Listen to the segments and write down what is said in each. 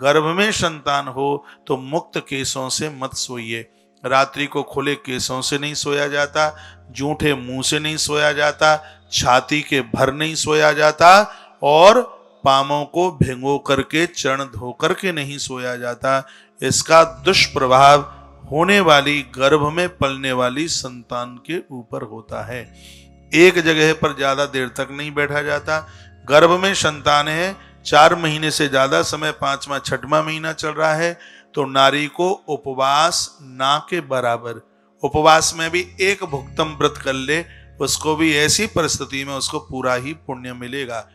गर्भ में संतान हो तो मुक्त केशों से मत सोइए। रात्रि को खुले केशों से नहीं सोया जाता, जूठे मुंह से नहीं सोया जाता, छाती के भर नहीं सोया जाता और पामों को भिंगो करके चरण धो करके नहीं सोया जाता। इसका दुष्प्रभाव होने वाली गर्भ में पलने वाली संतान के ऊपर होता है। एक जगह पर ज्यादा देर तक नहीं बैठा जाता। गर्भ में संतान है, 4 महीने से ज्यादा समय, 5वां 6वां महीना चल रहा है, तो नारी को उपवास ना के बराबर, उपवास में भी एक भुक्तम व्रत कर ले, उसको भी ऐसी परिस्थिति में उसको पूरा ही पुण्य मिलेगा।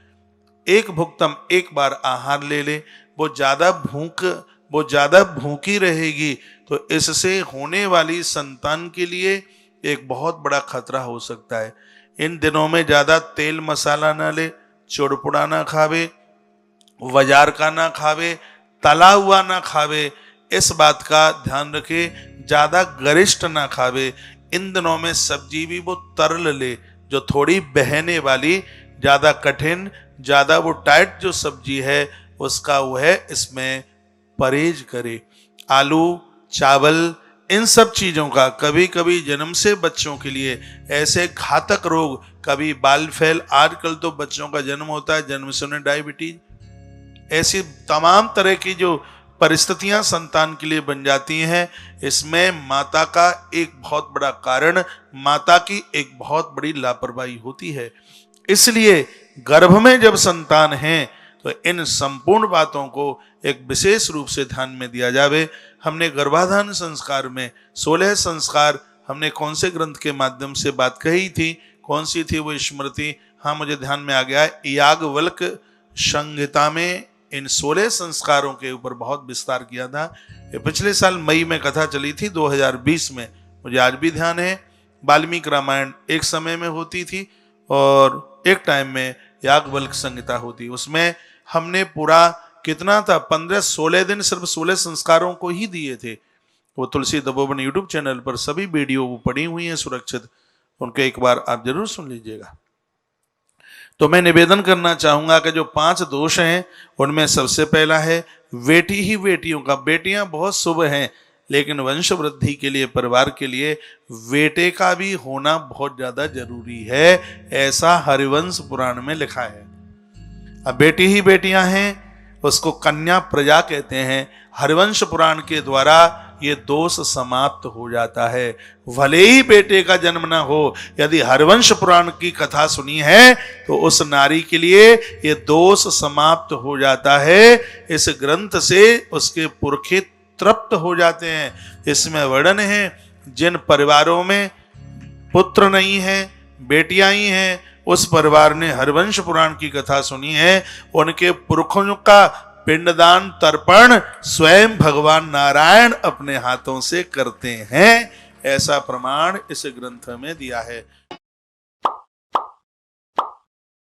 एक भुक्तम, एक बार आहार ले ले, वो ज्यादा भूखी रहेगी तो इससे होने वाली संतान के लिए एक बहुत बड़ा खतरा हो सकता है। इन दिनों में ज्यादा तेल मसाला ना ले, चुड़पुड़ा ना खावे, बाजार का ना खावे, तला हुआ ना खावे, इस बात का ध्यान रखे। ज्यादा गरिष्ठ ना खावे। इन दिनों में सब्जी भी वो तरल ले, जो थोड़ी बहने वाली, ज्यादा कठिन, ज्यादा वो टाइट जो सब्जी है उसका वह इसमें परहेज करे। आलू, चावल, इन सब चीजों का, कभी कभी जन्म से बच्चों के लिए ऐसे घातक रोग, कभी बाल फैल, आजकल तो बच्चों का जन्म होता है जन्म से उन्हें डायबिटीज, ऐसी तमाम तरह की जो परिस्थितियां संतान के लिए बन जाती हैं, इसमें माता का एक बहुत बड़ा कारण, माता की एक बहुत बड़ी लापरवाही होती है। इसलिए गर्भ में जब संतान है तो इन संपूर्ण बातों को एक विशेष रूप से ध्यान में दिया जावे। हमने गर्भाधान संस्कार में 16 संस्कार हमने कौन से ग्रंथ के माध्यम से बात कही थी, कौन सी थी वो स्मृति, हाँ मुझे ध्यान में आ गया है, याज्ञवल्क संहिता में इन 16 संस्कारों के ऊपर बहुत विस्तार किया था। ये पिछले साल मई में कथा चली थी 2020 में, मुझे आज भी ध्यान है। वाल्मीकि रामायण एक समय में होती थी और एक टाइम में याज्ञवल्क संहिता होती, उसमें हमने पूरा कितना था 15-16 दिन सिर्फ 16 संस्कारों को ही दिए थे। वो तुलसी तपोवन यूट्यूब चैनल पर सभी वीडियो पड़ी हुई हैं सुरक्षित, उनको एक बार आप जरूर सुन लीजिएगा। तो मैं निवेदन करना चाहूंगा कि जो 5 दोष हैं उनमें सबसे पहला है बेटी ही बेटियों का। बेटियां बहुत शुभ हैं, लेकिन वंश वृद्धि के लिए, परिवार के लिए बेटे का भी होना बहुत ज्यादा जरूरी है, ऐसा हरिवंश पुराण में लिखा है। अब बेटी ही बेटियां हैं, उसको कन्या प्रजा कहते हैं। हरिवंश पुराण के द्वारा ये दोष समाप्त हो जाता है। भले ही बेटे का जन्म ना हो, यदि हरिवंश पुराण की कथा सुनी है तो उस नारी के लिए ये दोष समाप्त हो जाता है। इस ग्रंथ से उसके पुरखे तृप्त हो जाते हैं। इसमें वर्णन है जिन परिवारों में पुत्र नहीं है, बेटियां ही हैं, उस परिवार ने हरिवंश पुराण की कथा सुनी है, उनके पुरखों का पिंडदान तर्पण स्वयं भगवान नारायण अपने हाथों से करते हैं, ऐसा प्रमाण इस ग्रंथ में दिया है।